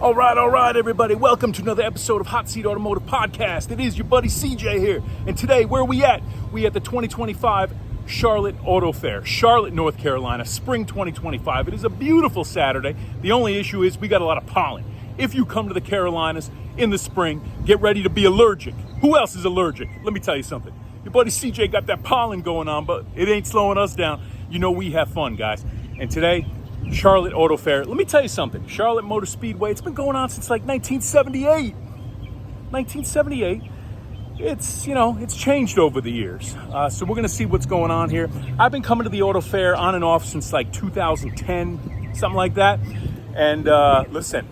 All right, everybody. Welcome to another episode of Hot Seat Automotive Podcast. It is your buddy CJ here. And today, where are we at? We at the 2025 Charlotte AutoFair, Charlotte, North Carolina, spring 2025. It is a beautiful Saturday. The only issue is we got a lot of pollen. If you come to the Carolinas in the spring, get ready to be allergic. Who else is allergic? Let me tell you something. Your buddy CJ got that pollen going on, but it ain't slowing us down. You know we have fun, guys. And today, Charlotte AutoFair. Let me tell you something. Charlotte Motor Speedway, it's been going on since like 1978. 1978. It's changed over the years. So we're going to see what's going on here. I've been coming to the AutoFair on and off since like 2010, something like that. And listen,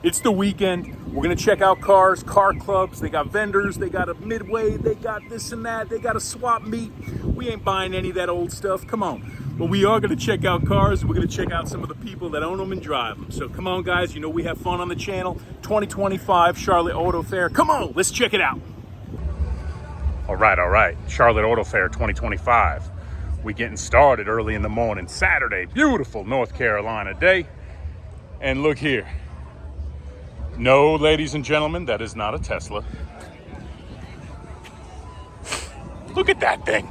it's the weekend. We're going to check out cars, car clubs. They got vendors. They got a Midway. They got this and that. They got a swap meet. We ain't buying any of that old stuff. Come on. But we are going to check out cars. We're going to check out some of the people that own them and drive them. So come on, guys. You know we have fun on the channel. 2025 Charlotte AutoFair. Come on, let's check it out. All right. Charlotte AutoFair 2025. We getting started early in the morning. Saturday, beautiful North Carolina day. And look here. No, ladies and gentlemen, that is not a Tesla. Look at that thing.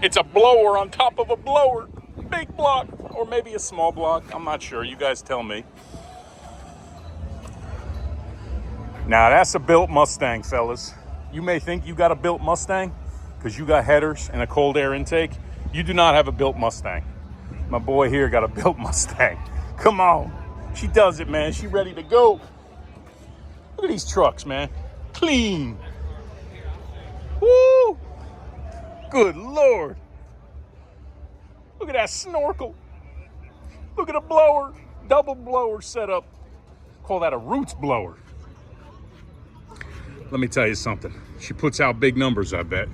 It's a blower on top of a blower. Big block, or maybe a small block. I'm not sure. You guys tell me. Now, that's a built Mustang, fellas. You may think you got a built Mustang because you got headers and a cold air intake. You do not have a built Mustang. My boy here got a built Mustang. Come on. She does it, man. She ready to go. Look at these trucks, man. Clean. Woo! Good Lord. Look at that snorkel. Look at a blower. Double blower setup. Call that a roots blower. Let me tell you something. She puts out big numbers, I bet.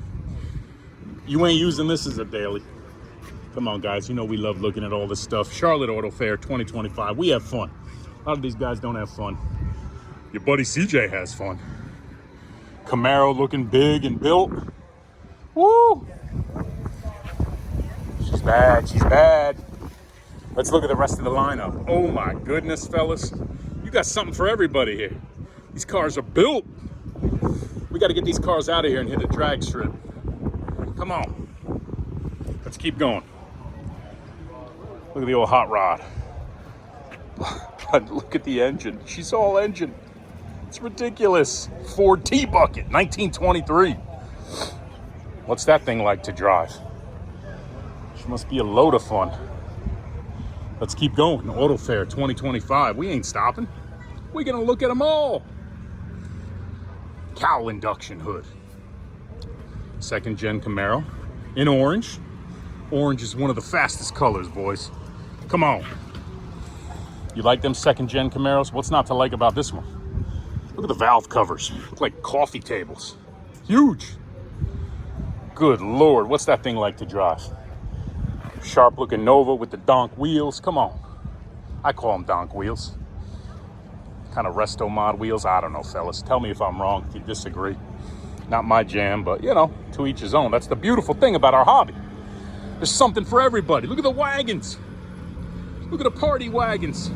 You ain't using this as a daily. Come on, guys. You know we love looking at all this stuff. Charlotte AutoFair 2025. We have fun. A lot of these guys don't have fun. Your buddy CJ has fun. Camaro looking big and built. Woo! She's bad. Let's look at the rest of the lineup. Oh my goodness, fellas. You got something for everybody here. These cars are built. We got to get these cars out of here and hit a drag strip. Come on. Let's keep going. Look at the old hot rod. But look at the engine. She's all engine. It's ridiculous. Ford T-Bucket, 1923. What's that thing like to drive? She must be a load of fun. Let's keep going. AutoFair 2025. We ain't stopping. We're going to look at them all. Cowl induction hood. Second gen Camaro in orange. Orange is one of the fastest colors, boys. Come on. You like them second gen Camaros? What's not to like about this one? Look at the valve covers. Look like coffee tables. Huge. Good Lord. What's that thing like to drive? Sharp looking Nova with the donk wheels. Come on. I call them donk wheels. Kind of resto mod wheels. I don't know, fellas. Tell me if I'm wrong, if you disagree. Not my jam, but you know, to each his own. That's the beautiful thing about our hobby. There's something for everybody. Look at the wagons. Look at the party wagons.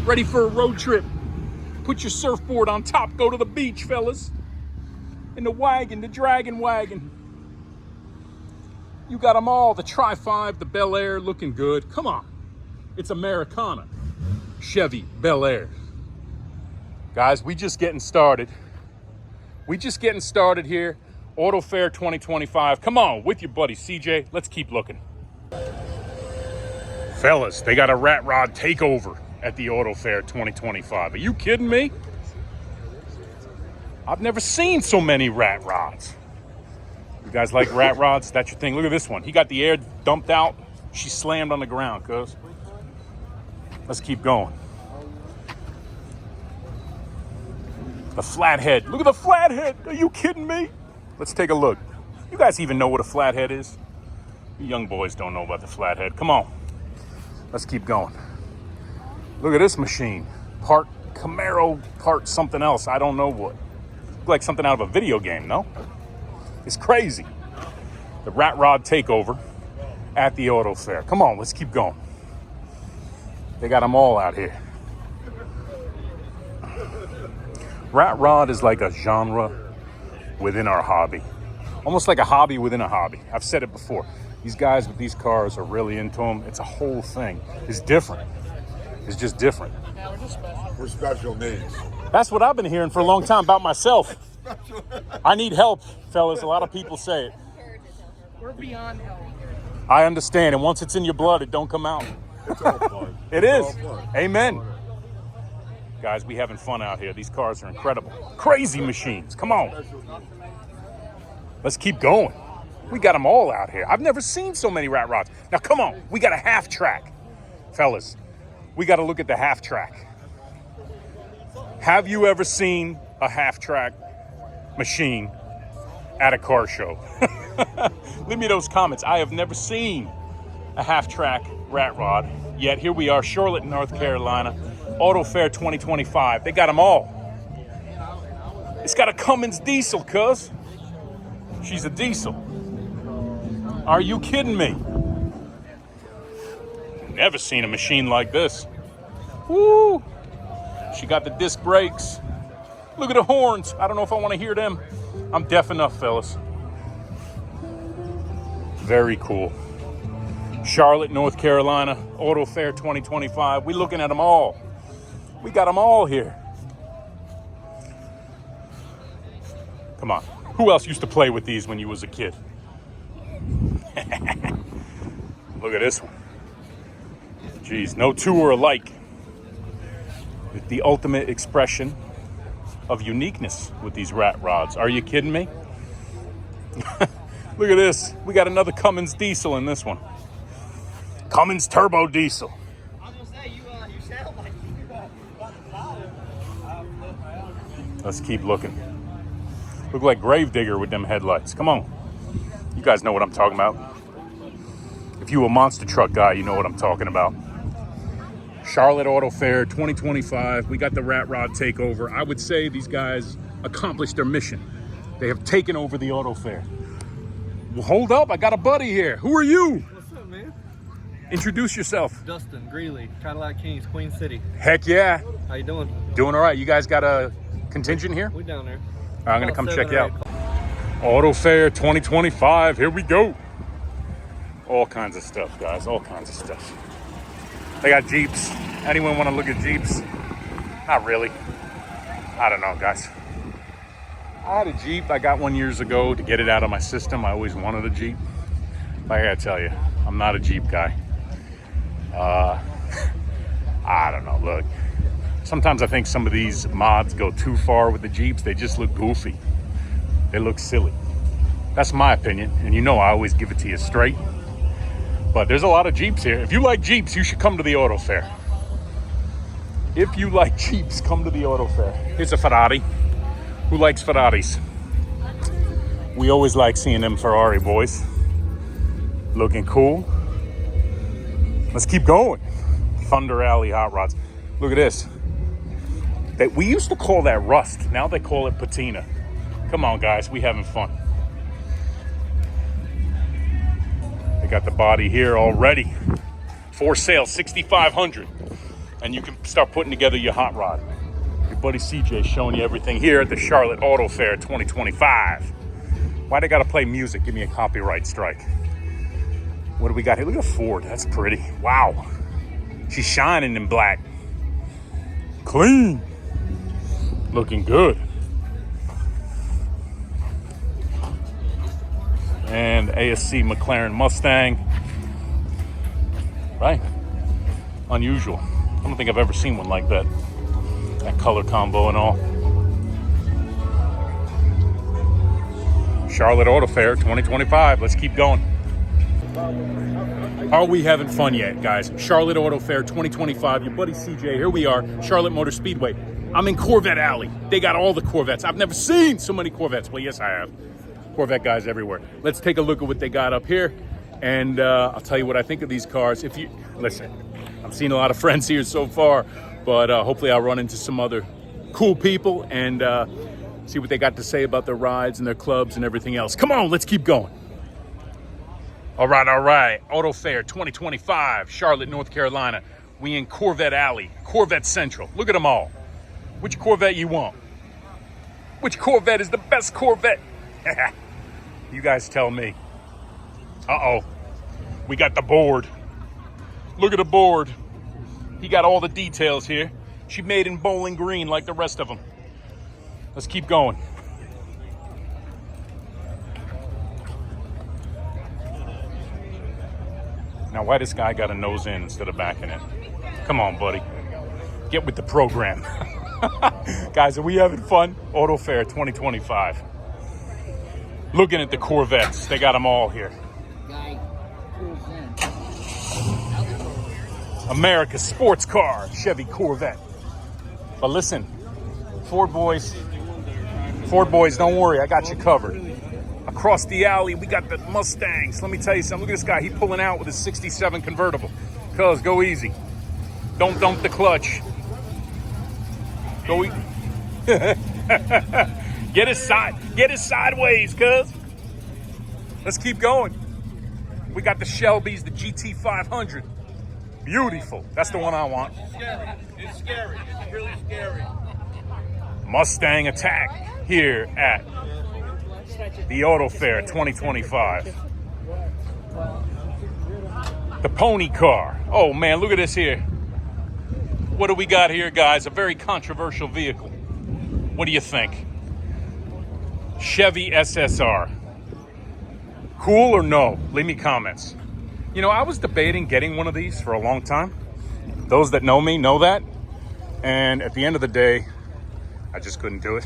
Ready for a road trip. Put your surfboard on top. Go to the beach, fellas. In the wagon, the dragon wagon. You got them all. The Tri-5, the Bel Air, looking good. Come on. It's Americana. Chevy Bel Air. Guys, we just getting started. Here. AutoFair 2025. Come on, with your buddy CJ. Let's keep looking. Fellas, they got a rat rod takeover at the AutoFair 2025. Are you kidding me? I've never seen so many rat rods. You guys like rat rods? That's your thing. Look at this one. He got the air dumped out. She slammed on the ground, cuz. Let's keep going. The flathead. Look at the flathead. Are you kidding me? Let's take a look. You guys even know what a flathead is? You young boys don't know about the flathead. Come on. Let's keep going. Look at this machine. Part Camaro, part something else. I don't know what. Look like something out of a video game, no? It's crazy. The rat rod takeover at the AutoFair. Come on, let's keep going. They got them all out here. Rat rod is like a genre within our hobby. Almost like a hobby within a hobby. I've said it before. These guys with these cars are really into them. It's a whole thing. It's different. It's just different. We're special needs. That's what I've been hearing for a long time about myself. I need help, fellas. A lot of people say it. We're beyond help. I understand. And once it's in your blood, it don't come out. It's all fun. It is. Amen. Guys, we having fun out here. These cars are incredible. Crazy machines. Come on. Let's keep going. We got them all out here. I've never seen so many rat rods. Now, come on. We got a half track. Fellas, we got to look at the half track. Have you ever seen a half track machine at a car show? Leave me those comments. I have never seen a half track rat rod. Yet here we are, Charlotte, North Carolina. AutoFair 2025. They got them all. It's got a Cummins diesel, cuz. She's a diesel. Are you kidding me? Never seen a machine like this. Woo! She got the disc brakes. Look at the horns. I don't know if I want to hear them. I'm deaf enough, fellas. Very cool. Charlotte, North Carolina, AutoFair 2025. We looking at them all. We got them all here. Come on. Who else used to play with these when you was a kid? Look at this one. Geez, no two are alike. The ultimate expression of uniqueness with these rat rods. Are you kidding me? Look at this. We got another Cummins diesel in this one. Cummins turbo diesel. I was gonna say you sound like Let's keep looking. Look like Gravedigger with them headlights. Come on. You guys know what I'm talking about. If you a monster truck guy, you know what I'm talking about. Charlotte Auto Fair 2025. We got the rat rod takeover. I would say these guys accomplished their mission. They have taken over the auto fair. Well, hold up. I got a buddy here. Who are you? What's up, man? Introduce yourself. Dustin Greeley, Cadillac Kings, Queen City. Heck yeah. How you doing? Doing all right. You guys got a contingent here? We down there. I'm going to come check you out. 7 Auto Fair 2025. Here we go. All kinds of stuff, guys. All kinds of stuff. They got Jeeps. Anyone want to look at Jeeps? Not really. I don't know, guys. I had a Jeep. I got one years ago to get it out of my system. I always wanted a Jeep. But I gotta tell you, I'm not a Jeep guy. I don't know. Look, sometimes I think some of these mods go too far with the Jeeps. They just look goofy. They look silly. That's my opinion. And you know I always give it to you straight. But there's a lot of Jeeps here. If you like Jeeps, you should come to the Auto Fair. If you like Jeeps, come to the Auto Fair. Here's a Ferrari. Who likes Ferraris? We always like seeing them Ferrari boys. Looking cool. Let's keep going. Thunder Alley hot rods. Look at this. We used to call that rust. Now they call it patina. Come on, guys. We having fun. They got the body here already. For sale, $6,500. And you can start putting together your hot rod. Your buddy CJ showing you everything here at the Charlotte Auto Fair 2025. Why they gotta play music? Give me a copyright strike. What do we got here? Look at a Ford. That's pretty. Wow. She's shining in black. Clean. Looking good. And ASC McLaren Mustang. Right? Unusual. I don't think I've ever seen one like that. That color combo and all. Charlotte Auto Fair 2025. Let's keep going. Are we having fun yet, guys? Charlotte Auto Fair 2025. Your buddy CJ. Here we are, Charlotte Motor Speedway. I'm in Corvette Alley. They got all the Corvettes. I've never seen so many Corvettes. Well, yes, I have. Corvette guys everywhere. Let's take a look at what they got up here. And I'll tell you what I think of these cars. If you listen, I've seen a lot of friends here so far, but hopefully I'll run into some other cool people and see what they got to say about their rides and their clubs and everything else. Come on, let's keep going. All right. Auto Fair 2025, Charlotte, North Carolina. We in Corvette Alley, Corvette Central. Look at them all. Which Corvette you want? Which Corvette is the best Corvette? You guys tell me. Uh-oh. We got the board. Look at the board. He got all the details here. She made in bowling green like the rest of them. Let's keep going. Now, why this guy got a nose in instead of backing in? Come on, buddy. Get with the program. Guys, are we having fun? AutoFair 2025. Looking at the Corvettes. They got them all here. America's sports car, Chevy Corvette. But listen, Ford boys, don't worry, I got you covered. Across the alley, we got the Mustangs. Let me tell you something. Look at this guy. He's pulling out with his 67 convertible. Cuz, go easy. Don't dump the clutch. Go easy. Get it sideways, cuz. Let's keep going. We got the Shelbys, the GT 500. Beautiful. That's the one I want. It's scary. It's really scary. Mustang Attack here at the AutoFair 2025. The pony car. Oh man, look at this here. What do we got here, guys? A very controversial vehicle. What do you think? Chevy SSR. Cool or no? Leave me comments. You know, I was debating getting one of these for a long time. Those that know me know that. And at the end of the day, I just couldn't do it.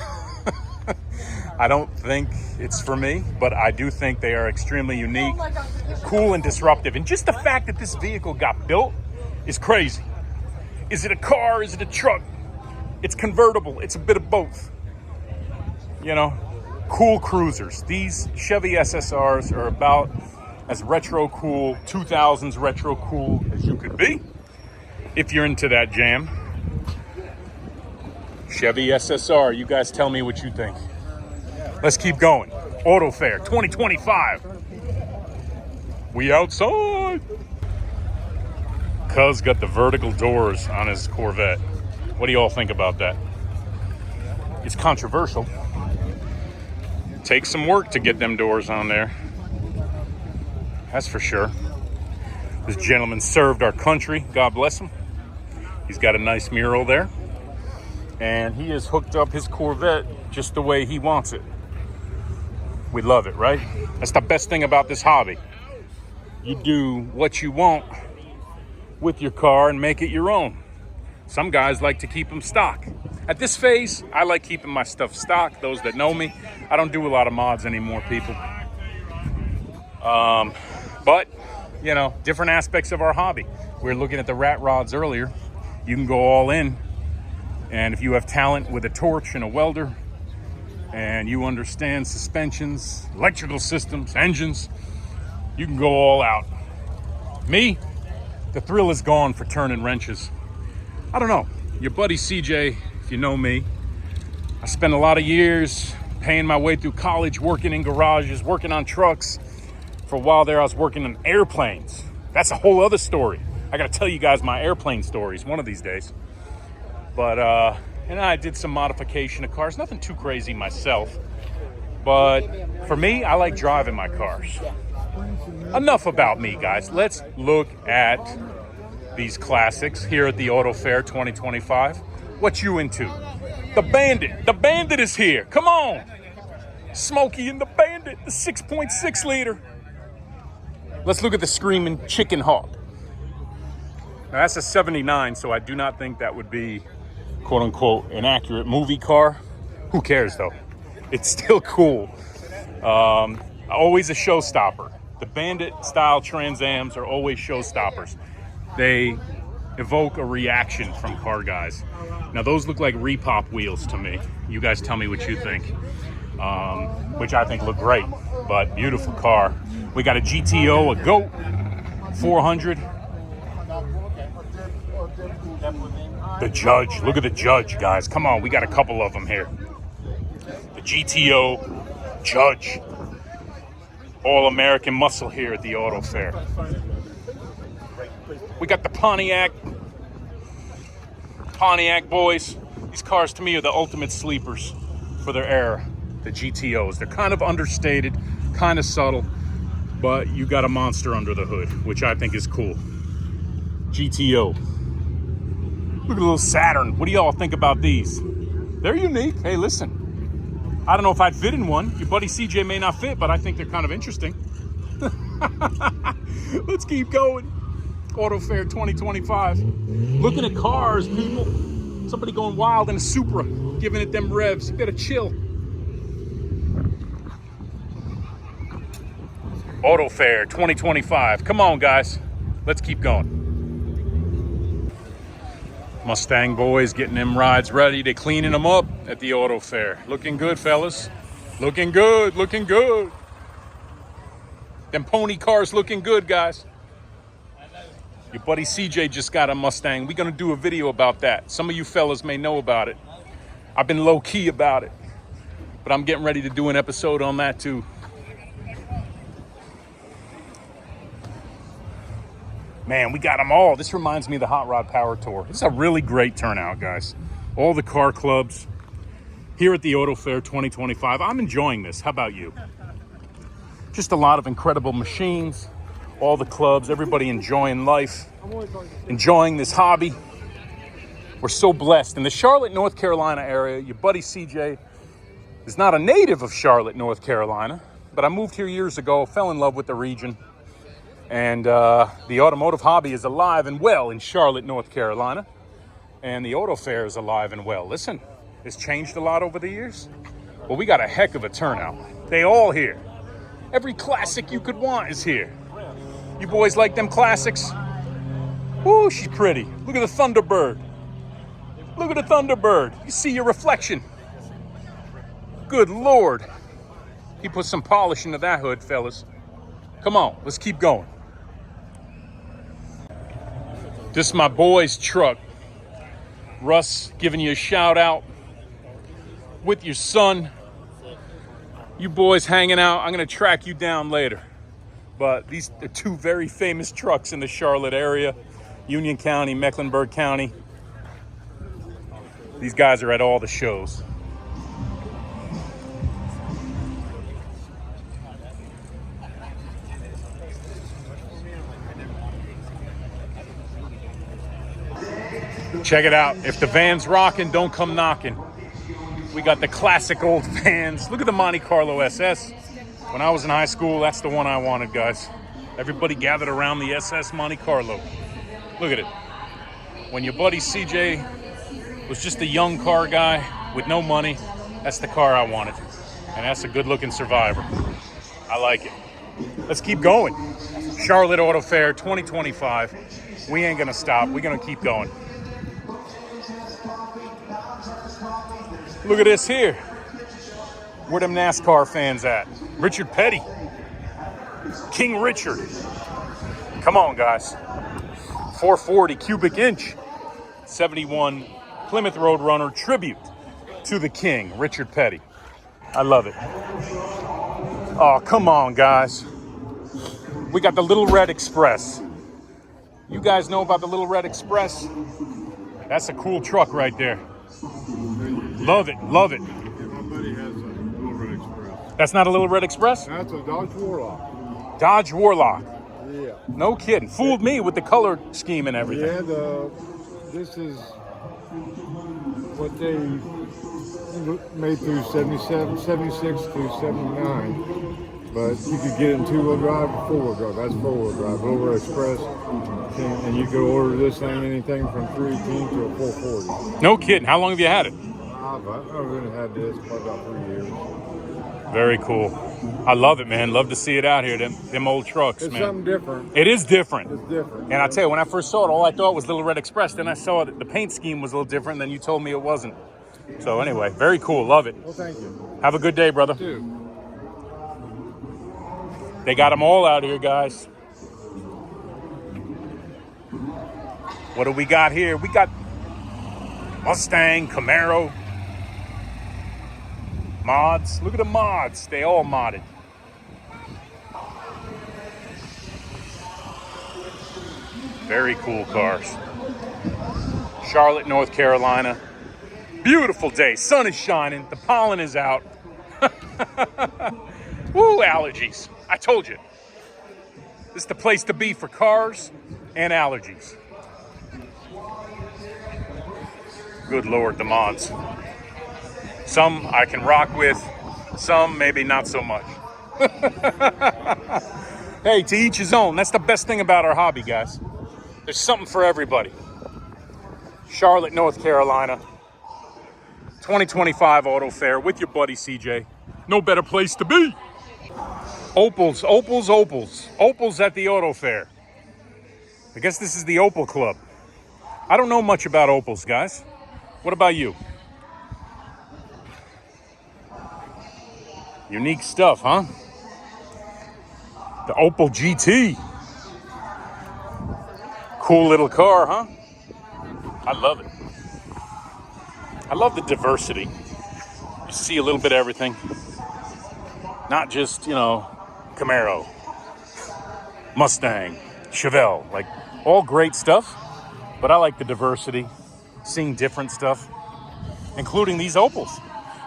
I don't think it's for me, but I do think they are extremely unique, cool, and disruptive. And just the fact that this vehicle got built is crazy. Is it a car? Is it a truck? It's convertible. It's a bit of both. You know, cool cruisers. These Chevy SSRs are about as retro cool, 2000s retro cool as you could be. If you're into that jam. Chevy SSR, you guys tell me what you think. Let's keep going. AutoFair 2025. We outside. Cuz got the vertical doors on his Corvette. What do you all think about that? It's controversial. Takes some work to get them doors on there. That's for sure. This gentleman served our country. God bless him. He's got a nice mural there. And he has hooked up his Corvette just the way he wants it. We love it, right? That's the best thing about this hobby. You do what you want with your car and make it your own. Some guys like to keep them stock. At this phase, I like keeping my stuff stock. Those that know me, I don't do a lot of mods anymore, people. But, you know, different aspects of our hobby. We were looking at the rat rods earlier. You can go all in. And if you have talent with a torch and a welder, and you understand suspensions, electrical systems, engines, you can go all out. Me, the thrill is gone for turning wrenches. I don't know. Your buddy CJ, if you know me, I spent a lot of years paying my way through college, working in garages, working on trucks. For a while there, I was working on airplanes. That's a whole other story. I got to tell you guys my airplane stories one of these days. But, and I did some modification of cars. Nothing too crazy myself. But for me, I like driving my cars. Enough about me, guys. Let's look at these classics here at the AutoFair 2025. What you into? The Bandit. The Bandit is here. Come on. Smokey and the Bandit, the 6.6 liter. Let's look at the Screaming Chicken Hawk. Now that's a 79, so I do not think that would be, quote unquote, an accurate movie car. Who cares though? It's still cool. Always a showstopper. The Bandit style Trans Ams are always showstoppers. They evoke a reaction from car guys. Now those look like repop wheels to me. You guys tell me what you think. Which I think look great, but beautiful car. We got a GTO, a GOAT 400. The Judge, look at the Judge, guys. Come on, we got a couple of them here. The GTO Judge. All-American muscle here at the AutoFair. We got the Pontiac boys. These cars to me are the ultimate sleepers. for their era, the GTOs. They're kind of understated, kind of subtle, but you got a monster under the hood, which I think is cool. GTO. Look at the little Saturn. What do y'all think about these? They're unique. Hey, listen, I don't know if I'd fit in one. Your buddy CJ may not fit, but I think they're kind of interesting. Let's keep going. AutoFair 2025. Looking at cars, people. Somebody going wild in a Supra, giving it them revs. You better chill. AutoFair 2025. Come on, guys. Let's keep going. Mustang boys getting them rides ready. They're cleaning them up at the AutoFair. Looking good, fellas. Looking good, looking good. Them pony cars looking good, guys. Your buddy CJ just got a Mustang. We're going to do a video about that. Some of you fellas may know about it. I've been low-key about it. But I'm getting ready to do an episode on that, too. Man, we got them all. This reminds me of the Hot Rod Power Tour. This is a really great turnout, guys. All the car clubs here at the AutoFair 2025. I'm enjoying this. How about you? Just a lot of incredible machines. All the clubs, everybody enjoying life, enjoying this hobby. We're so blessed. In the Charlotte, North Carolina area, your buddy CJ is not a native of Charlotte, North Carolina, but I moved here years ago, fell in love with the region. And the automotive hobby is alive and well in Charlotte, North Carolina. And the AutoFair is alive and well. Listen, it's changed a lot over the years. Well, we got a heck of a turnout. They all here. Every classic you could want is here. You boys like them classics? Ooh, she's pretty. Look at the Thunderbird. Look at the Thunderbird. You see your reflection. Good Lord. He put some polish into that hood, fellas. Come on, let's keep going. This is my boy's truck. Russ giving you a shout out with your son. You boys hanging out. I'm going to track you down later. But these are two very famous trucks in the Charlotte area. Union County, Mecklenburg County. These guys are at all the shows. Check it out. If the van's rocking, don't come knocking. We got the classic old vans. Look at the Monte Carlo SS. When I was in high school, that's the one I wanted, guys. Everybody gathered around the SS Monte Carlo. Look at it. When your buddy CJ was just a young car guy with no money, that's the car I wanted. And that's a good-looking Survivor. I like it. Let's keep going. Charlotte AutoFair 2025. We ain't gonna stop. We're gonna keep going. Look at this here. Where them NASCAR fans at? Richard Petty. King Richard. Come on, guys. 440 cubic inch. 71 Plymouth Roadrunner tribute to the King, Richard Petty. I love it. Oh, come on, guys. We got the Little Red Express. You guys know about the Little Red Express? That's a cool truck right there. Love it, love it. My buddy has a Little Red Express. That's not a Little Red Express? That's a Dodge Warlock. Dodge Warlock. Yeah. No kidding. Fooled me with the color scheme and everything. Yeah, this is what they made through 77, 76 through 79. But you could get it in two-wheel drive or four-wheel drive. That's four-wheel drive. Little Red Express. And you could order this thing anything from 318 to a 440. No kidding. How long have you had it? I've been had this for about 3 years. Very cool. I love it, man. Love to see it out here. Them old trucks, It's man. something different. It is different. It's different. And I tell you, when I first saw it, all I thought was Little Red Express. Then I saw that the paint scheme was a little different. Then you told me it wasn't. So anyway, very cool. Love it. Well, thank you. Have a good day, brother. Too. They got them all out here, guys. What do we got here? We got Mustang, Camaro, mods. Look at the mods. They all modded. Very cool cars. Charlotte, North Carolina. beautiful day. Sun is shining. The pollen is out. Woo, allergies. I told you. This is the place to be for cars and allergies. Good Lord, the mods. Some I can rock with, some maybe not so much. Hey, to each his own. That's the best thing about our hobby, guys. There's something for everybody. Charlotte, North Carolina. 2025 AutoFair with your buddy CJ. No better place to be. Opals, Opals, Opals. Opals at the AutoFair. I guess this is the Opal Club. I don't know much about Opals, guys. What about you? Unique stuff, huh? The Opal GT. Cool little car, huh? I love it. I love the diversity. You see a little bit of everything. Not just, Camaro, Mustang, Chevelle, like all great stuff. But I like the diversity, seeing different stuff, including these Opals.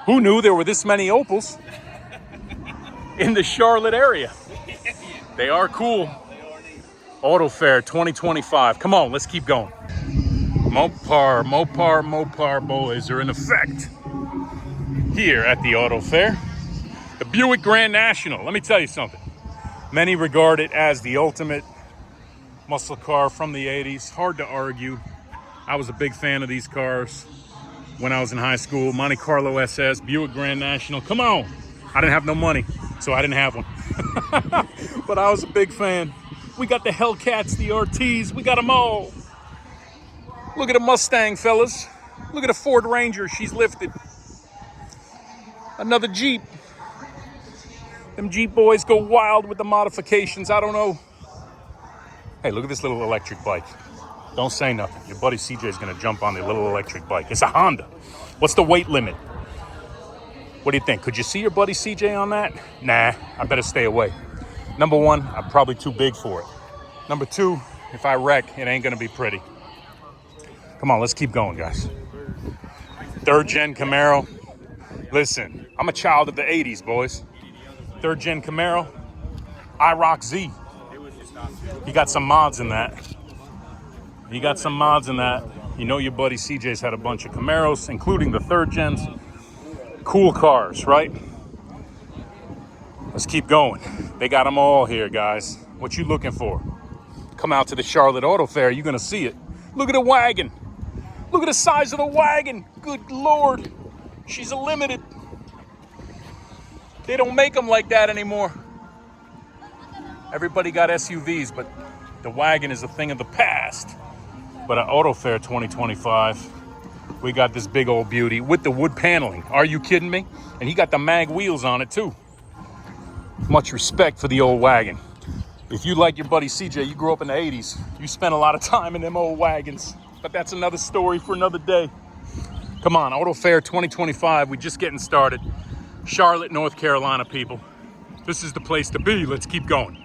Who knew there were this many Opals in the Charlotte area? They are cool. AutoFair 2025. Come on, let's keep going. Mopar boys are in effect here at the AutoFair. The Buick Grand National. Let me tell you something. Many regard it as the ultimate muscle car from the 80s. Hard to argue. I was a big fan of these cars when I was in high school. Monte Carlo SS, Buick Grand National. Come on. I didn't have no money, so I didn't have one. But I was a big fan. We got the Hellcats, the RTs. We got them all. Look at a Mustang, fellas. Look at a Ford Ranger. She's lifted. Another Jeep. Them Jeep boys go wild with the modifications. I don't know. Hey, look at this little electric bike. Don't say nothing. Your buddy CJ is going to jump on the little electric bike. It's a Honda. What's the weight limit? What do you think? Could you see your buddy CJ on that? Nah, I better stay away. Number one, I'm probably too big for it. Number two, if I wreck, it ain't going to be pretty. Come on, let's keep going, guys. Third gen Camaro. Listen, I'm a child of the 80s, boys. Third gen Camaro. IROC Z. You got some mods in that. You got some mods in that. You know your buddy CJ's had a bunch of Camaros, including the third gens. Cool cars, right? Let's keep going. They got them all here, guys. What you looking for? Come out to the Charlotte Auto Fair. You're going to see it. Look at the wagon. Look at the size of the wagon. Good Lord. She's a limited. They don't make them like that anymore. Everybody got SUVs, but the wagon is a thing of the past. But at Auto Fair 2025, we got this big old beauty with the wood paneling. Are you kidding me? And he got the mag wheels on it too. Much respect for the old wagon. If you like your buddy CJ, you grew up in the 80s, you spent a lot of time in them old wagons. But that's another story for another day. Come on, Auto Fair 2025, we're just getting started. Charlotte, North Carolina, people. This is the place to be. Let's keep going.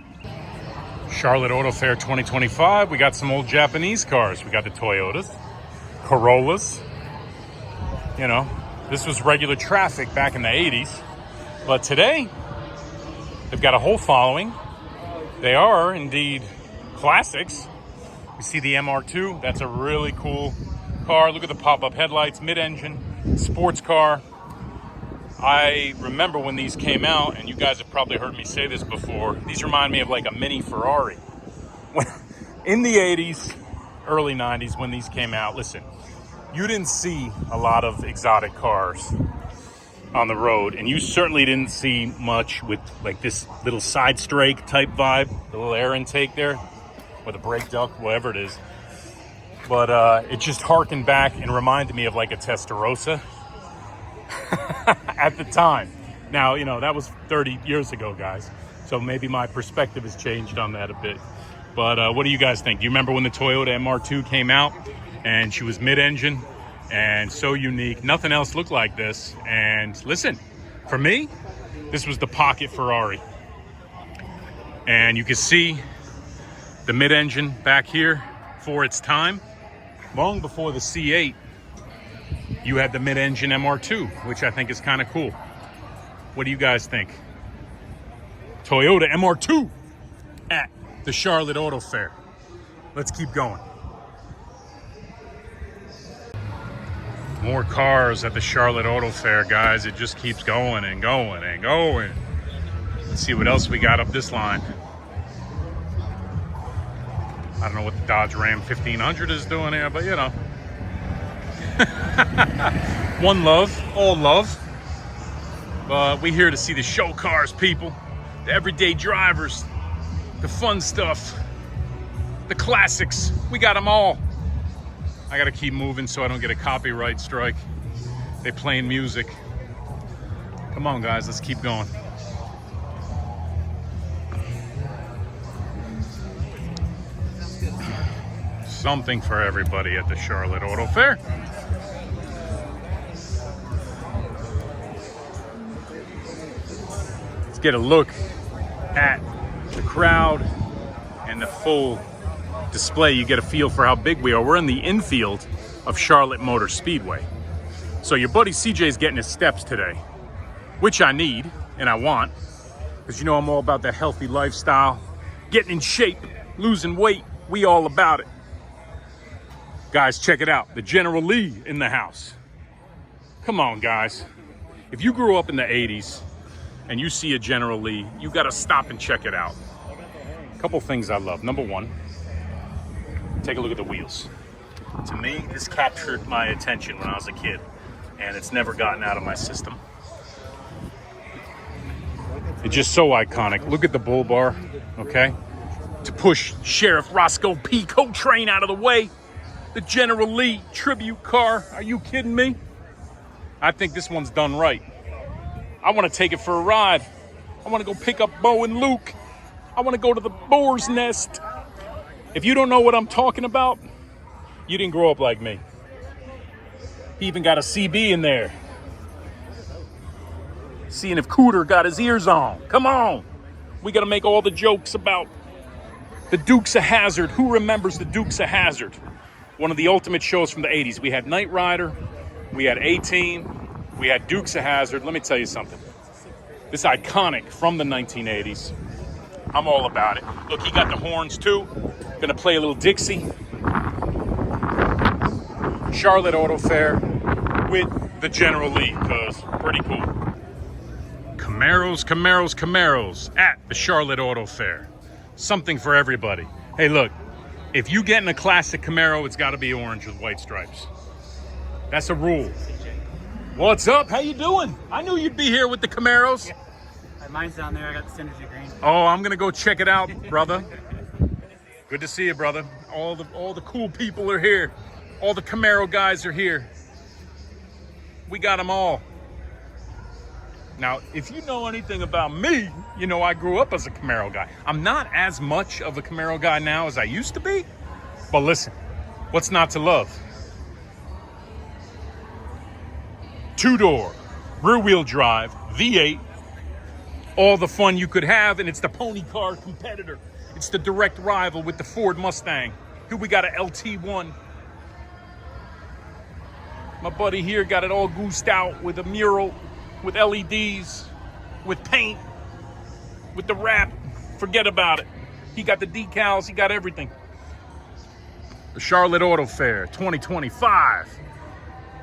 Charlotte Auto Fair 2025, we got some old Japanese cars. We got the Toyotas, Corollas. You know, this was regular traffic back in the 80s. But today, they've got a whole following. They are indeed classics. We see the MR2. That's a really cool car. Look at the pop-up headlights, mid-engine, sports car. I remember when these came out, and you guys have probably heard me say this before, these remind me of like a mini Ferrari. In the 80s, early 90s, when these came out, listen, you didn't see a lot of exotic cars on the road, and you certainly didn't see much with like this little side strake type vibe, the little air intake there, or the brake duct, whatever it is. But it just harkened back and reminded me of like a Testarossa at the time. Now, you know, that was 30 years ago, guys. So maybe my perspective has changed on that a bit. But what do you guys think? Do you remember when the Toyota MR2 came out and she was mid-engine and so unique? Nothing else looked like this. And listen, for me, this was the pocket Ferrari. And you can see the mid-engine back here for its time, long before the C8 You had the mid-engine MR2, which I think is kind of cool. What do you guys think? Toyota MR2 at the Charlotte Auto Fair. Let's keep going. More cars at the Charlotte Auto Fair, guys. It just keeps going and going and going. Let's see what else we got up this line. I don't know what the Dodge Ram 1500 is doing here, but you know. One love, all love. But we're here to see the show cars, people. The everyday drivers, the fun stuff, the classics. We got them all. I gotta keep moving so I don't get a copyright strike. They playing music. Come on, guys, let's keep going. Something for everybody at the Charlotte Auto Fair. Let's get a look at the crowd and the full display. You get a feel for how big we are. We're in the infield of Charlotte Motor Speedway. So your buddy CJ's getting his steps today, which I need and I want, because you know I'm all about that healthy lifestyle, getting in shape, losing weight. We all about it. Guys, check it out. The General Lee in the house. Come on, guys. If you grew up in the 80s and you see a General Lee, you got to stop and check it out. A couple things I love. Number one, take a look at the wheels. To me, this captured my attention when I was a kid, and it's never gotten out of my system. It's just so iconic. Look at the bull bar, okay? To push Sheriff Roscoe P. Coltrane out of the way. The General Lee tribute car. Are you kidding me? I think this one's done right. I want to take it for a ride. I want to go pick up Bo and Luke. I want to go to the boar's nest. If you don't know what I'm talking about, you didn't grow up like me. He even got a CB in there. Seeing if Cooter got his ears on. Come on. We got to make all the jokes about the Dukes of Hazzard. Who remembers the Dukes of Hazzard? One of the ultimate shows from the 80s. We had Knight Rider. We had A-Team. We had Dukes of Hazzard. Let me tell you something. This iconic from the 1980s. I'm all about it. Look, he got the horns too. Gonna play a little Dixie. Charlotte Auto Fair with the General Lee, cause pretty cool. Camaros at the Charlotte Auto Fair. Something for everybody. Hey, look, if you get in a classic Camaro, it's gotta be orange with white stripes. That's a rule. What's up? How you doing? I knew you'd be here with the Camaros. Yeah. Mine's down there. I got the Synergy green. Oh, I'm gonna go check it out, brother. Good to see you, brother. All the cool people are here. All the Camaro guys are here. We got them all. Now, if you know anything about me, you know I grew up as a Camaro guy. I'm not as much of a Camaro guy now as I used to be, but listen, what's not to love? Two-door, rear-wheel drive, V8, all the fun you could have, and it's the pony car competitor. It's the direct rival with the Ford Mustang. Here we got a LT1. My buddy here got it all goosed out with a mural, with LEDs, with paint, with the wrap. Forget about it. He got the decals, he got everything. The Charlotte Auto Fair 2025.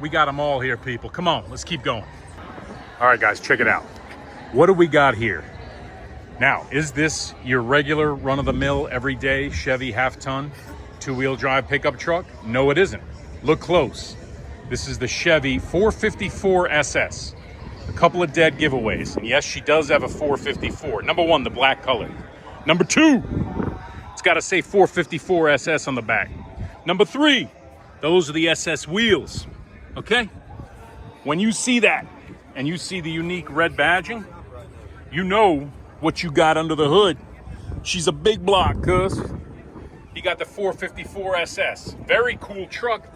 We got them all here, people. Come on, let's keep going. All right, guys, check it out. What do we got here? Now, is this your regular run-of-the-mill, everyday Chevy half-ton, two-wheel drive pickup truck? No, it isn't. Look close. This is the Chevy 454 SS. A couple of dead giveaways. And yes, she does have a 454. Number one, the black color. Number two, it's got to say 454 SS on the back. Number three, those are the SS wheels. Okay? When you see that, and you see the unique red badging, you know what you got under the hood. She's a big block, cuz. You got the 454 SS. Very cool truck.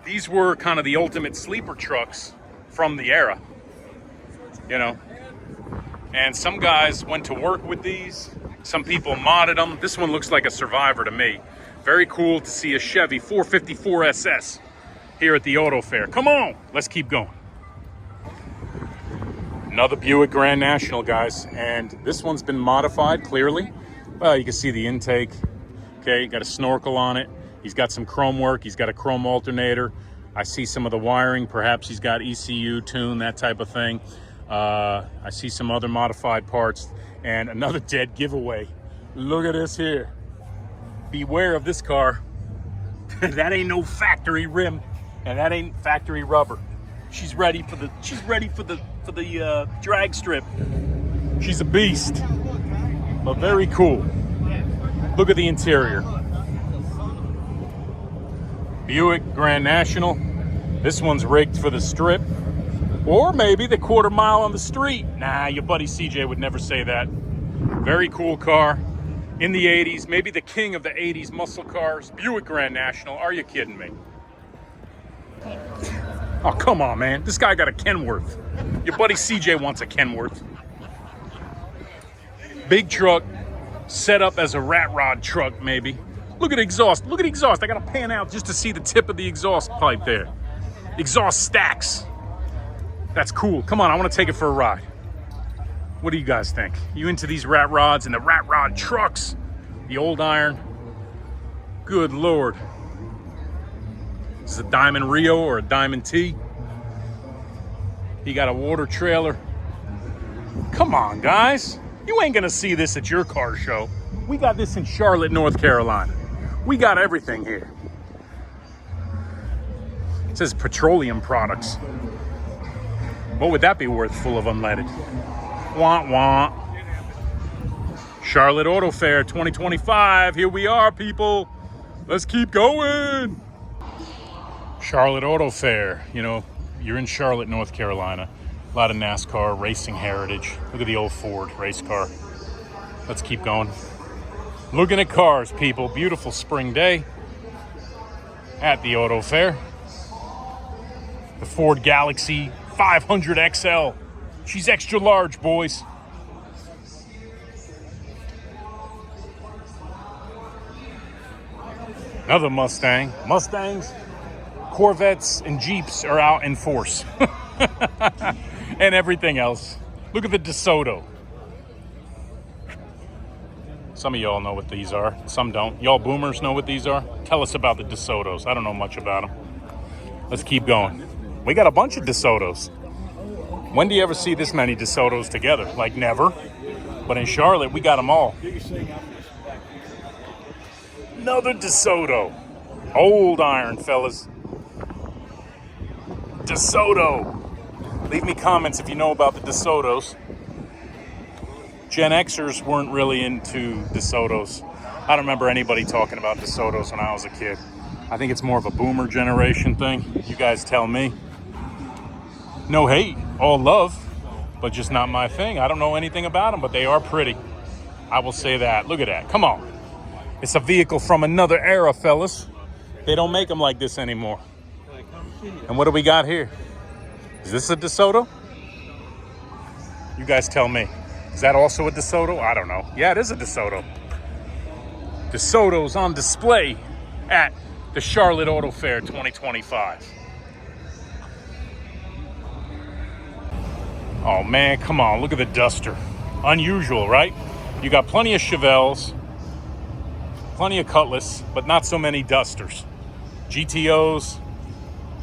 These were kind of the ultimate sleeper trucks from the era, you know. And some guys went to work with these. Some people modded them. This one looks like a survivor to me. Very cool to see a Chevy 454 SS here at the AutoFair. Come on, let's keep going. Another Buick Grand National, guys, and this one's been modified, clearly. Well, you can see the intake. Okay, got a snorkel on it. He's got some chrome work. He's got a chrome alternator. I see some of the wiring. Perhaps he's got ECU tune, that type of thing. I see some other modified parts. And another dead giveaway. Look at this here. Beware of this car. That ain't no factory rim, and that ain't factory rubber. She's ready for the drag strip. She's a beast, but very cool. Look at the interior. Buick Grand National. This one's rigged for the strip, or maybe the quarter mile on the street. Nah, your buddy CJ would never say that. Very cool car. In the 80s, maybe the king of the 80s muscle cars. Buick Grand National. Are you kidding me? Oh, come on, man. This guy got a Kenworth. Your buddy CJ wants a Kenworth. Big truck, set up as a rat rod truck, maybe. Look at the exhaust. Look at the exhaust. I got to pan out just to see the tip of the exhaust pipe there. Exhaust stacks. That's cool. Come on, I want to take it for a ride. What do you guys think? You into these rat rods and the rat rod trucks? The old iron? Good Lord. This is a Diamond Rio or a Diamond T. He got a water trailer. Come on, guys. You ain't gonna see this at your car show. We got this in Charlotte, North Carolina. We got everything here. It says petroleum products. What would that be worth full of unleaded? Wah, wah. Charlotte Auto Fair 2025. Here we are, people. Let's keep going. Charlotte Auto Fair. You know, you're in Charlotte, North Carolina. A lot of NASCAR racing heritage. Look at the old Ford race car. Let's keep going. Looking at cars, people. Beautiful spring day at the Auto Fair. The Ford Galaxy 500 XL. She's extra large, boys. Another Mustang. Mustangs, Corvettes, and Jeeps are out in force. And everything else. Look at the DeSoto. Some of y'all know what these are. Some don't. Y'all boomers know what these are? Tell us about the DeSotos. I don't know much about them. Let's keep going. We got a bunch of DeSotos. When do you ever see this many DeSotos together? Like never. But in Charlotte, we got them all. Another DeSoto. Old iron, fellas. DeSoto. Leave me comments if you know about the DeSotos. Gen Xers weren't really into DeSotos. I don't remember anybody talking about DeSotos when I was a kid. I think it's more of a boomer generation thing. You guys tell me. No hate, all love, but just not my thing. I don't know anything about them, but they are pretty. I will say that. Look at that. Come on. It's a vehicle from another era, fellas. They don't make them like this anymore. And what do we got here? Is this a DeSoto? You guys tell me. Is that also a DeSoto? I don't know. Yeah, it is a DeSoto. DeSoto's on display at the Charlotte Auto Fair 2025. Oh man, come on, look at the Duster. Unusual, right? You got plenty of Chevelles, plenty of Cutlass, but not so many Dusters. GTOs,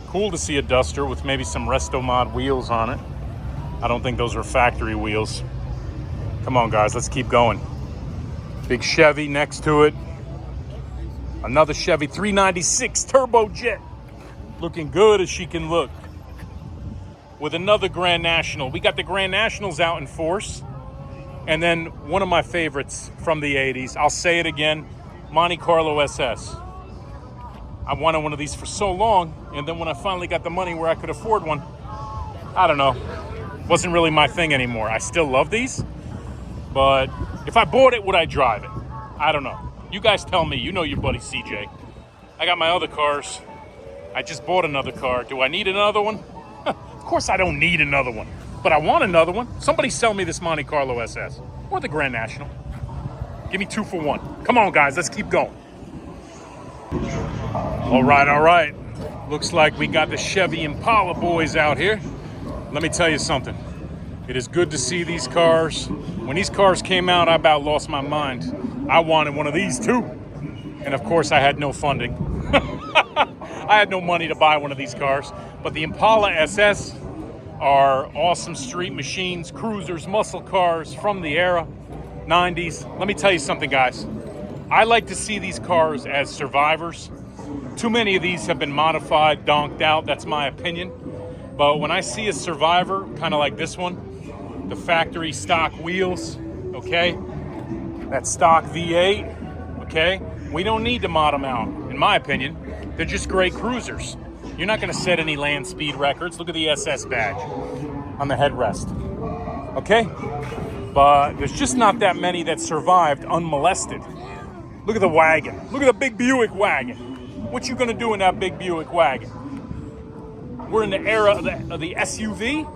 cool to see a Duster with maybe some Resto Mod wheels on it. I don't think those are factory wheels. Come on guys, let's keep going. Big Chevy next to it. Another Chevy 396 Turbojet. Looking good as she can look. With another Grand National. We got the Grand Nationals out in force. And then one of my favorites from the 80s, I'll say it again, Monte Carlo SS. I wanted one of these for so long, and then when I finally got the money where I could afford one, I don't know, wasn't really my thing anymore. I still love these, but if I bought it, would I drive it? I don't know. You guys tell me. You know your buddy CJ. I got my other cars. I just bought another car. Do I need another one? Of course I don't need another one, but I want another one. Somebody sell me this Monte Carlo SS or the Grand National. Give me 2 for 1. Come on, guys, let's keep going. All right. Looks like we got the Chevy Impala boys out here. Let me tell you something. It is good to see these cars. When these cars came out, I about lost my mind. I wanted one of these too. And of course, I had no funding. I had no money to buy one of these cars. But the Impala SS are awesome street machines, cruisers, muscle cars from the era, 90s. Let me tell you something, guys. I like to see these cars as survivors. Too many of these have been modified, donked out, that's my opinion. But when I see a survivor, kind of like this one, the factory stock wheels, okay? That stock V8, okay? We don't need to mod them out, in my opinion. They're just great cruisers. You're not gonna set any land speed records. Look at the SS badge on the headrest, okay? But there's just not that many that survived unmolested. Look at the wagon. Look at the big Buick wagon. What you gonna do in that big Buick wagon? We're in the era of the SUV,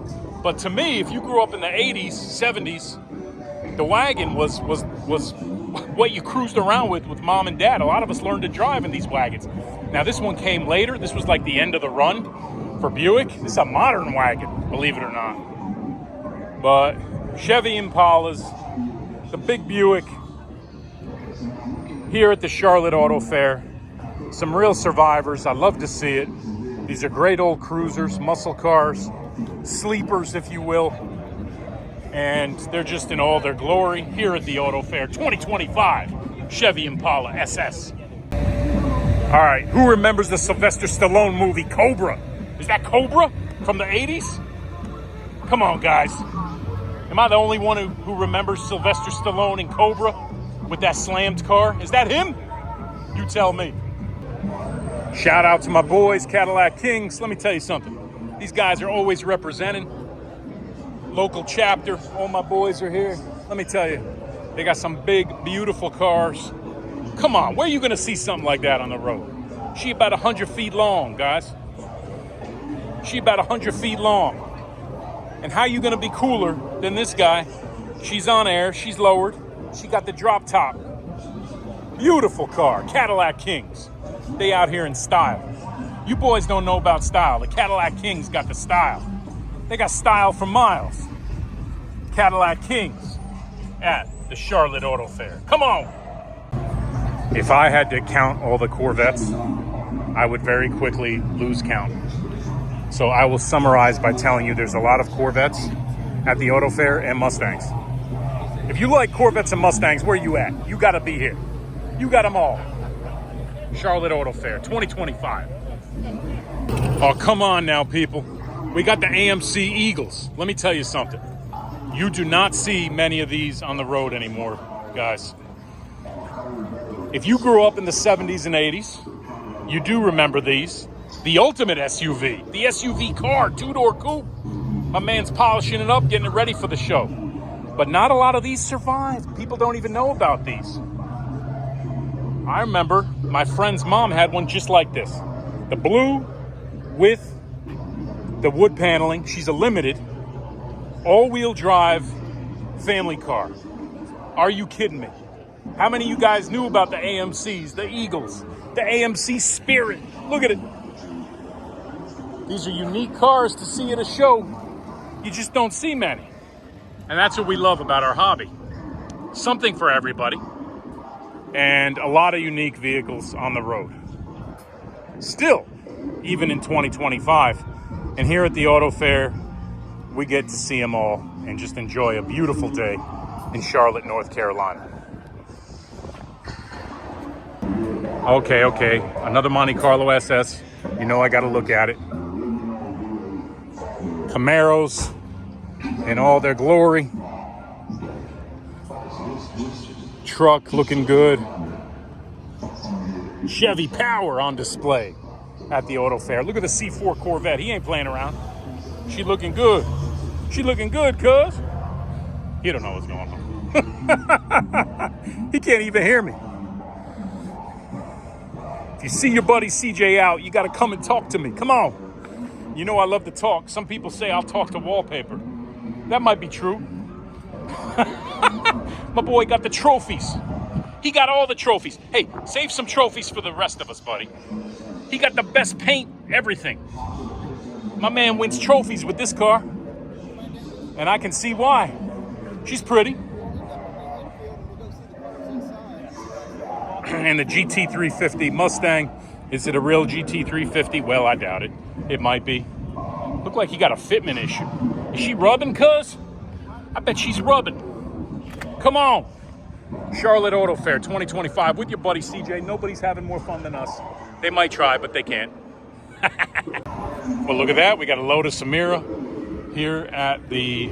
but to me, if you grew up in the 80s, 70s, the wagon was what you cruised around with mom and dad. A lot of us learned to drive in these wagons. Now this one came later. This was like the end of the run for Buick. This is a modern wagon, believe it or not. But Chevy Impalas, the big Buick, here at the Charlotte Auto Fair. Some real survivors. I love to see it. These are great old cruisers, muscle cars, sleepers, if you will. And they're just in all their glory here at the Auto Fair 2025 Chevy Impala SS. All right, who remembers the Sylvester Stallone movie Cobra? Is that Cobra from the 80s? Come on, guys. Am I the only one who remembers Sylvester Stallone in Cobra with that slammed car? Is that him? You tell me. Shout out to my boys, Cadillac Kings. Let me tell you something. These guys are always representing. Local chapter, all my boys are here. Let me tell you, they got some big, beautiful cars. Come on, where are you gonna see something like that on the road? She about 100 feet long, guys. She about 100 feet long. And how you gonna be cooler than this guy? She's on air, she's lowered. She got the drop top. Beautiful car, Cadillac Kings. They out here in style. You boys don't know about style. The Cadillac Kings got the style. They got style for miles. Cadillac Kings at the Charlotte Auto Fair. Come on. If I had to count all the Corvettes, I would very quickly lose count. So I will summarize by telling you there's a lot of Corvettes at the Auto Fair and Mustangs. If you like Corvettes and Mustangs, where you at? You gotta be here. You got them all. Charlotte Auto Fair 2025. Oh, come on now, people. We got the AMC Eagles. Let me tell you something. You do not see many of these on the road anymore, guys. If you grew up in the 70s and 80s, you do remember these. The ultimate SUV, the SUV car, two-door coupe. My man's polishing it up, getting it ready for the show. But not a lot of these survived. People don't even know about these. I remember my friend's mom had one just like this. The blue with the wood paneling. She's a limited all-wheel drive family car. Are you kidding me? How many of you guys knew about the AMCs, the Eagles, the AMC Spirit? Look at it. These are unique cars to see at a show. You just don't see many. And that's what we love about our hobby. Something for everybody. And a lot of unique vehicles on the road. Still, even in 2025. And here at the Auto Fair, we get to see them all and just enjoy a beautiful day in Charlotte, North Carolina. Okay. Another Monte Carlo SS. You know I got to look at it. Camaros in all their glory. Truck looking good. Chevy Power on display at the Auto Fair. Look at the C4 Corvette. He ain't playing around. She looking good. She looking good, cuz. He don't know what's going on. He can't even hear me. If you see your buddy CJ out, you got to come and talk to me. Come on. You know I love to talk. Some people say I'll talk to wallpaper. That might be true. My boy got the trophies. He got all the trophies. Hey, save some trophies for the rest of us, buddy. He got the best paint, everything. My man wins trophies with this car. And I can see why. She's pretty. And the GT350 Mustang. Is it a real GT350? Well, I doubt it. It might be. Look like he got a fitment issue. Is she rubbing, cuz? I bet she's rubbing. Come on. Charlotte Auto Fair 2025 with your buddy CJ. Nobody's having more fun than us. They might try, but they can't. Well, look at that. We got a Lotus Amira here at the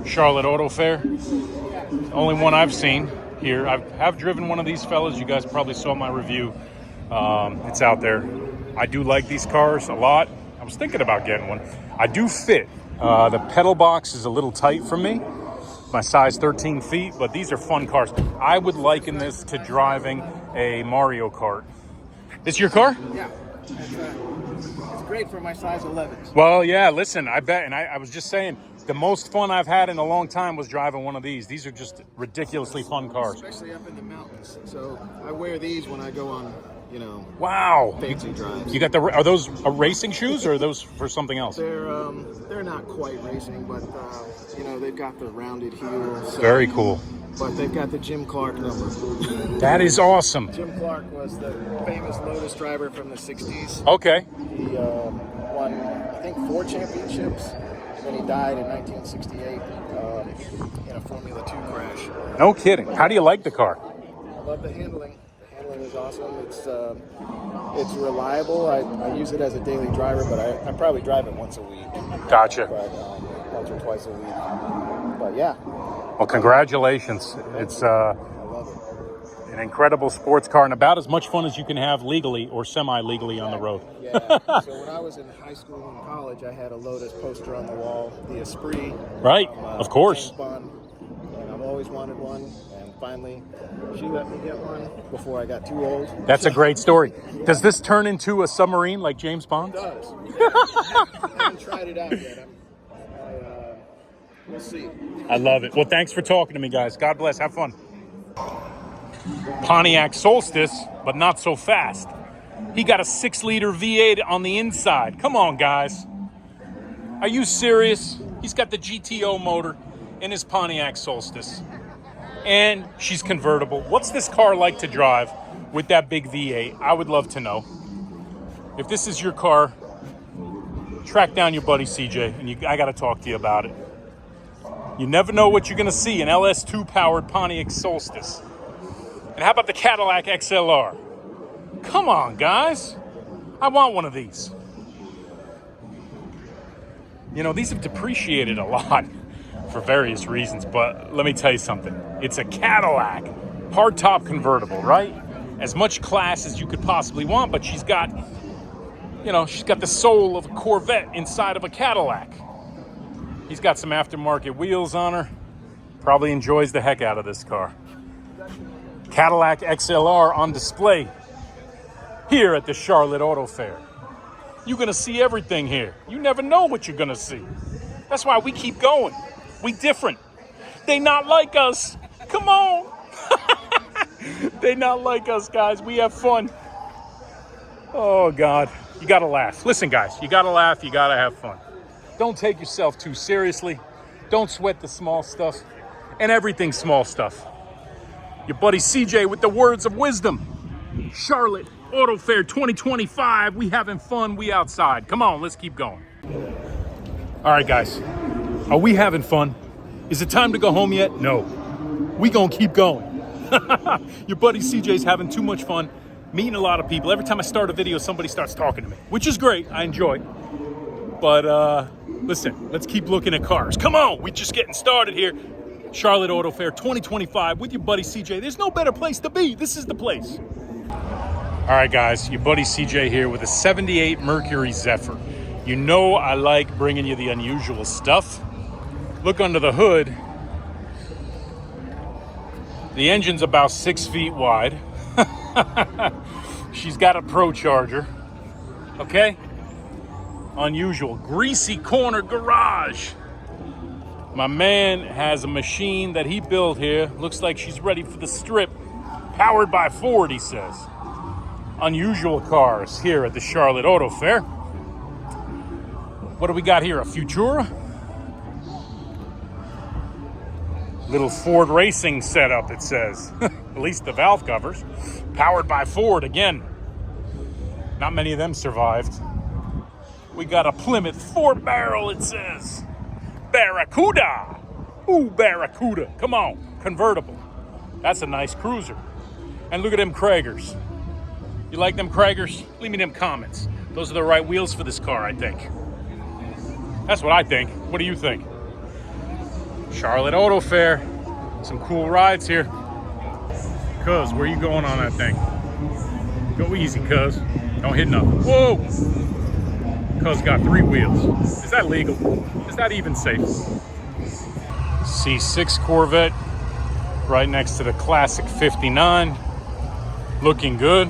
Charlotte Auto Fair. The only one I've seen here. I have driven one of these fellas. You guys probably saw my review. It's out there. I do like these cars a lot. I was thinking about getting one. I do fit. The pedal box is a little tight for me. My size 13 feet, but these are fun cars. I would liken this to driving a Mario Kart. This your car? Yeah. It's great for my size 11. Well, yeah, listen, I bet. And I was just saying, the most fun I've had in a long time was driving one of these. These are just ridiculously fun cars. Especially up in the mountains. So I wear these when I go on, wow. fancy drives. You got are those racing shoes or are those for something else? They're not quite racing, but they've got the rounded heels. Very cool. But they've got the Jim Clark number. That is awesome. Jim Clark was the famous Lotus driver from the 60s. Okay. He won, I think, 4 championships. And then he died in 1968 in a Formula 2 crash. No kidding. How do you like the car? I love the handling. The handling is awesome. It's reliable. I use it as a daily driver, but I probably drive it once a week. Gotcha. But, once or twice a week. But yeah. Well, congratulations. It's I love it. an incredible sports car and about as much fun as you can have legally or semi-legally on the road. Yeah. So when I was in high school and college, I had a Lotus poster on the wall, the Esprit. Right, of course. James Bond, and I've always wanted one. And finally, she let me get one before I got too old. That's a great story. Does this turn into a submarine like James Bond? It does. I haven't tried it out yet. We'll see. I love it. Well, thanks for talking to me, guys. God bless. Have fun. Pontiac Solstice, but not so fast. He got a 6-liter V8 on the inside. Come on, guys. Are you serious? He's got the GTO motor in his Pontiac Solstice. And she's convertible. What's this car like to drive with that big V8? I would love to know. If this is your car, track down your buddy CJ, and I got to talk to you about it. You never know what you're going to see, an LS2-powered Pontiac Solstice. And how about the Cadillac XLR? Come on, guys. I want one of these. These have depreciated a lot for various reasons, but let me tell you something. It's a Cadillac, hardtop convertible, right? As much class as you could possibly want, but she's got the soul of a Corvette inside of a Cadillac. He's got some aftermarket wheels on her. Probably enjoys the heck out of this car. Cadillac XLR on display here at the Charlotte Auto Fair. You're going to see everything here. You never know what you're going to see. That's why we keep going. We different. They not like us. Come on. They not like us, guys. We have fun. Oh, God. You got to laugh. Listen, guys, you got to laugh. You got to have fun. Don't take yourself too seriously. Don't sweat the small stuff. And everything's small stuff. Your buddy CJ with the words of wisdom. Charlotte Auto Fair 2025. We having fun. We outside. Come on, let's keep going. All right, guys. Are we having fun? Is it time to go home yet? No. We gonna keep going. Your buddy CJ's having too much fun, meeting a lot of people. Every time I start a video, somebody starts talking to me, which is great. I enjoy. But listen, let's keep looking at cars. Come on, we're just getting started here. Charlotte Auto Fair 2025 with your buddy CJ. There's no better place to be. This is the place. All right, guys, your buddy CJ here with a 78 Mercury Zephyr. You know I like bringing you the unusual stuff. Look under the hood. The engine's about 6 feet wide. She's got a Pro Charger. Okay? Unusual. Greasy corner garage. My man has a machine that he built here. Looks like she's ready for the strip. Powered by Ford, he says. Unusual cars here at the Charlotte Auto Fair. What do we got here? A Futura? Little Ford racing setup, it says. At least the valve covers. Powered by Ford again. Not many of them survived. We got a Plymouth 4-barrel, it says. Barracuda. Ooh, Barracuda. Come on, convertible. That's a nice cruiser. And look at them Kragers. You like them Kragers? Leave me them comments. Those are the right wheels for this car, I think. That's what I think. What do you think? Charlotte Auto Fair. Some cool rides here. Cuz, where you going on that thing? Go easy, cuz. Don't hit nothing. Whoa! Cuz got 3 wheels. Is that legal? Is that even safe? C6 Corvette right next to the classic 59. Looking good.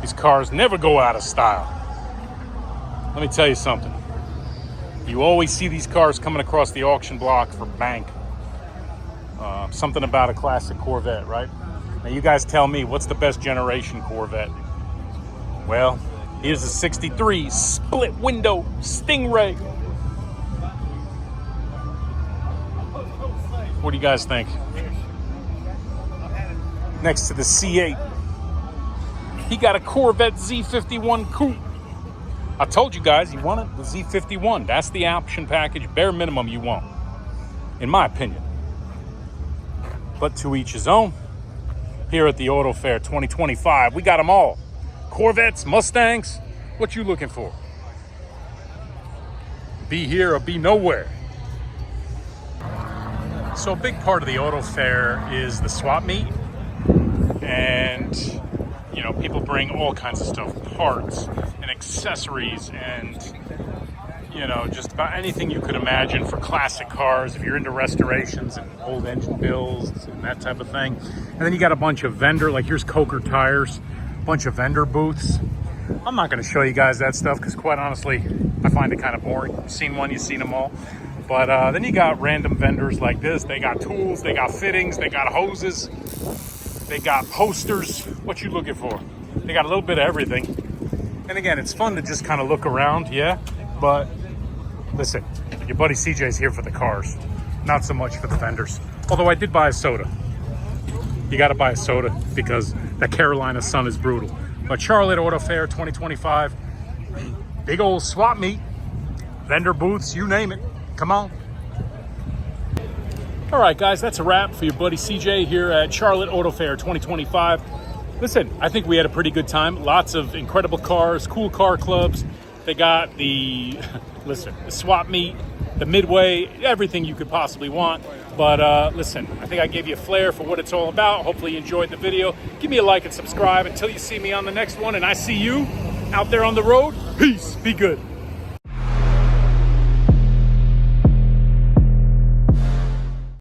These cars never go out of style. Let me tell you something. You always see these cars coming across the auction block for bank. Something about a classic Corvette, right? Now you guys tell me, what's the best generation Corvette? Well, here's a 63 split window Stingray. What do you guys think? Next to the C8, he got a Corvette Z51 Coupe. I told you guys you wanted the Z51. That's the option package, bare minimum you want, in my opinion. But to each his own. Here at the Auto Fair 2025, we got them all. Corvettes, Mustangs, what you looking for? Be here or be nowhere. So a big part of the Auto Fair is the swap meet. And, you know, people bring all kinds of stuff, parts and accessories and, you know, just about anything you could imagine for classic cars if you're into restorations and old engine builds and that type of thing. And then you got a bunch of vendor, like here's Coker Tires, a bunch of vendor booths. I'm not going to show you guys that stuff because quite honestly, I find it kind of boring. You've seen one, you've seen them all. But then you got random vendors like this. They got tools, they got fittings, they got hoses, they got posters. What you looking for? They got a little bit of everything. And again, it's fun to just kind of look around, yeah? But listen, your buddy CJ's here for the cars, not so much for the vendors. Although I did buy a soda. You got to buy a soda because the Carolina sun is brutal. But Charlotte Auto Fair 2025, big old swap meet, vendor booths, you name it. Come on. All right, guys, that's a wrap for your buddy CJ here at Charlotte Auto Fair 2025. Listen, I think we had a pretty good time. Lots of incredible cars, cool car clubs. They got the, listen, the swap meet, the midway, everything you could possibly want. But listen, I think I gave you a flair for what it's all about. Hopefully you enjoyed the video. Give me a like and subscribe until you see me on the next one. And I see you out there on the road. Peace. Be good.